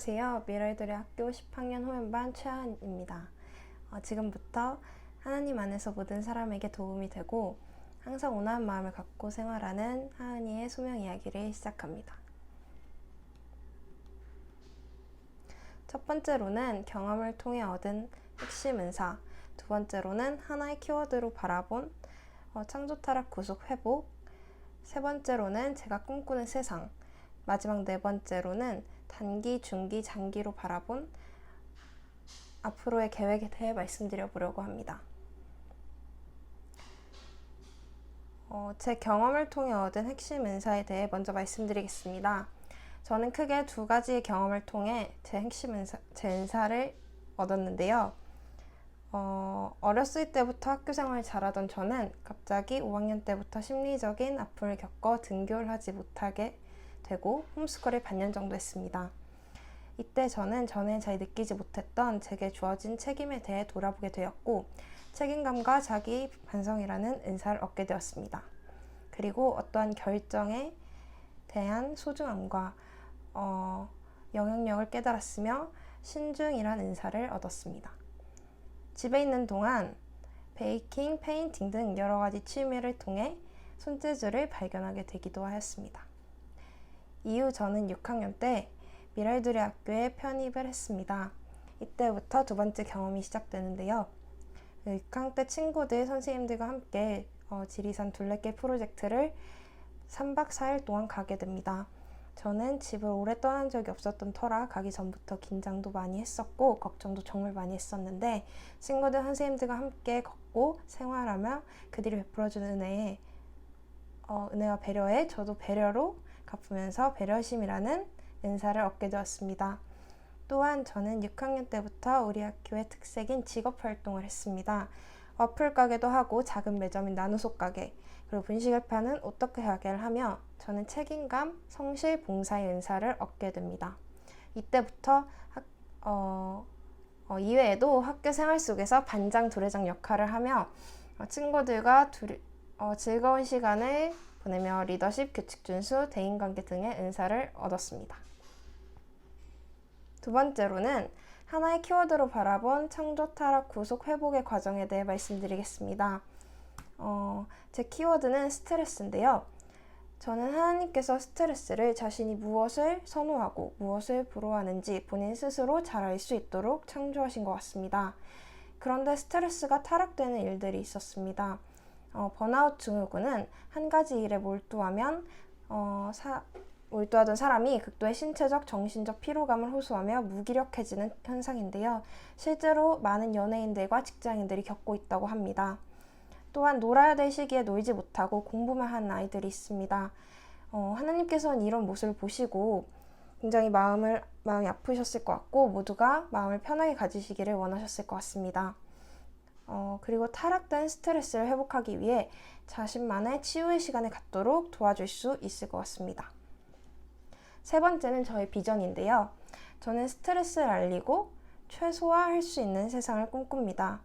안녕하세요. 미래들의 학교 10학년 호연반 최하은입니다. 지금부터 하나님 안에서 모든 사람에게 도움이 되고 항상 온화한 마음을 갖고 생활하는 하은이의 소명 이야기를 시작합니다. 첫 번째로는 경험을 통해 얻은 핵심 은사, 두 번째로는 하나의 키워드로 바라본 창조 타락 구속 회복, 세 번째로는 제가 꿈꾸는 세상, 마지막 네 번째로는 단기, 중기, 장기로 바라본 앞으로의 계획에 대해 말씀드려 보려고 합니다. 제 경험을 통해 얻은 핵심 은사에 대해 먼저 말씀드리겠습니다. 저는 크게 두 가지의 경험을 통해 제 은사를 얻었는데요. 어렸을 때부터 학교 생활을 잘하던 저는 갑자기 5학년 때부터 심리적인 아픔을 겪어 등교를 하지 못하게 되고 홈스쿨을 반년 정도 했습니다. 이때 저는 전에 잘 느끼지 못했던 제게 주어진 책임에 대해 돌아보게 되었고 책임감과 자기 반성이라는 은사를 얻게 되었습니다. 그리고 어떠한 결정에 대한 소중함과 영향력을 깨달았으며 신중이란 은사를 얻었습니다. 집에 있는 동안 베이킹, 페인팅 등 여러 가지 취미를 통해 손재주를 발견하게 되기도 하였습니다. 이후 저는 6학년 때 미랄두리 학교에 편입을 했습니다. 이때부터 두 번째 경험이 시작되는데요. 6학년 때 친구들, 선생님들과 함께 지리산 둘레길 프로젝트를 3박 4일 동안 가게 됩니다. 저는 집을 오래 떠난 적이 없었던 터라 가기 전부터 긴장도 많이 했었고 걱정도 정말 많이 했었는데 친구들, 선생님들과 함께 걷고 생활하며 그들이 베풀어주는 은혜와 배려에 저도 배려로 갚으면서 배려심이라는 은사를 얻게 되었습니다. 또한 저는 6학년 때부터 우리 학교의 특색인 직업활동을 했습니다. 와플 가게도 하고 작은 매점인 나누소 가게, 그리고 분식을 파는 오떡크 가게를 하며 저는 책임감, 성실, 봉사의 은사를 얻게 됩니다. 이때부터 이외에도 학교 생활 속에서 반장, 두레장 역할을 하며 친구들과 즐거운 시간을 보내며 리더십, 규칙 준수, 대인관계 등의 은사를 얻었습니다. 두 번째로는 하나의 키워드로 바라본 창조 타락 구속 회복의 과정에 대해 말씀드리겠습니다. 제 키워드는 스트레스인데요. 저는 하나님께서 스트레스를 자신이 무엇을 선호하고 무엇을 부러워하는지 본인 스스로 잘 알 수 있도록 창조하신 것 같습니다. 그런데 스트레스가 타락되는 일들이 있었습니다. 번아웃 증후군은 한 가지 일에 몰두하던 사람이 극도의 신체적, 정신적 피로감을 호소하며 무기력해지는 현상인데요. 실제로 많은 연예인들과 직장인들이 겪고 있다고 합니다. 또한 놀아야 될 시기에 놀지 못하고 공부만 하는 아이들이 있습니다. 하나님께서는 이런 모습을 보시고 굉장히 마음이 아프셨을 것 같고 모두가 마음을 편하게 가지시기를 원하셨을 것 같습니다. 그리고 타락된 스트레스를 회복하기 위해 자신만의 치유의 시간을 갖도록 도와줄 수 있을 것 같습니다. 세 번째는 저의 비전인데요. 저는 스트레스를 알리고 최소화할 수 있는 세상을 꿈꿉니다.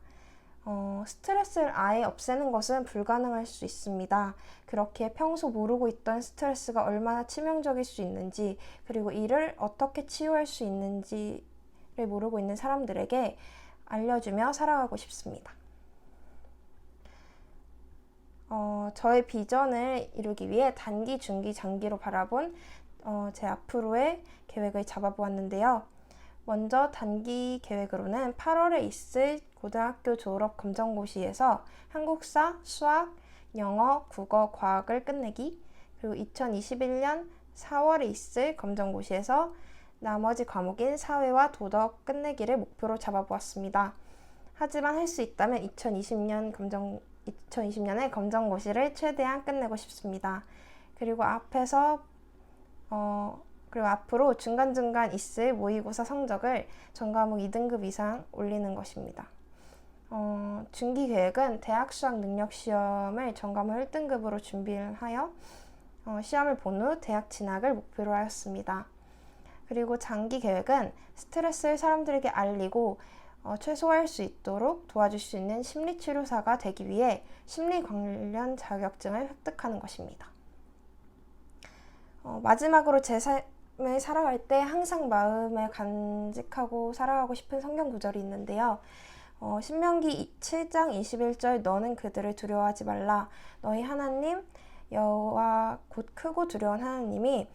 스트레스를 아예 없애는 것은 불가능할 수 있습니다. 그렇게 평소 모르고 있던 스트레스가 얼마나 치명적일 수 있는지, 그리고 이를 어떻게 치유할 수 있는지를 모르고 있는 사람들에게 알려주며 살아가고 싶습니다. 저의 비전을 이루기 위해 단기, 중기, 장기로 바라본 제 앞으로의 계획을 잡아보았는데요. 먼저 단기 계획으로는 8월에 있을 고등학교 졸업 검정고시에서 한국사, 수학, 영어, 국어, 과학을 끝내기, 그리고 2021년 4월에 있을 검정고시에서 나머지 과목인 사회와 도덕 끝내기를 목표로 잡아보았습니다. 하지만 할 수 있다면 2020년에 검정고시를 최대한 끝내고 싶습니다. 그리고 앞으로 중간중간 있을 모의고사 성적을 전과목 2등급 이상 올리는 것입니다. 중기 계획은 대학 수학 능력 시험을 전과목 1등급으로 준비를 하여 시험을 본 후 대학 진학을 목표로 하였습니다. 그리고 장기 계획은 스트레스를 사람들에게 알리고 최소화할 수 있도록 도와줄 수 있는 심리치료사가 되기 위해 심리 관련 자격증을 획득하는 것입니다. 마지막으로 제 삶을 살아갈 때 항상 마음에 간직하고 살아가고 싶은 성경 구절이 있는데요. 신명기 7장 21절 너는 그들을 두려워하지 말라. 너희 하나님 여호와 곧 크고 두려운 하나님이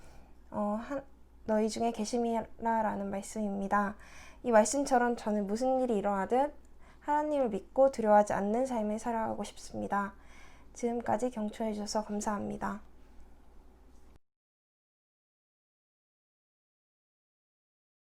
너희 중에 계심이라라는 말씀입니다. 이 말씀처럼 저는 무슨 일이 일어나든 하나님을 믿고 두려워하지 않는 삶을 살아가고 싶습니다. 지금까지 경청해 주셔서 감사합니다.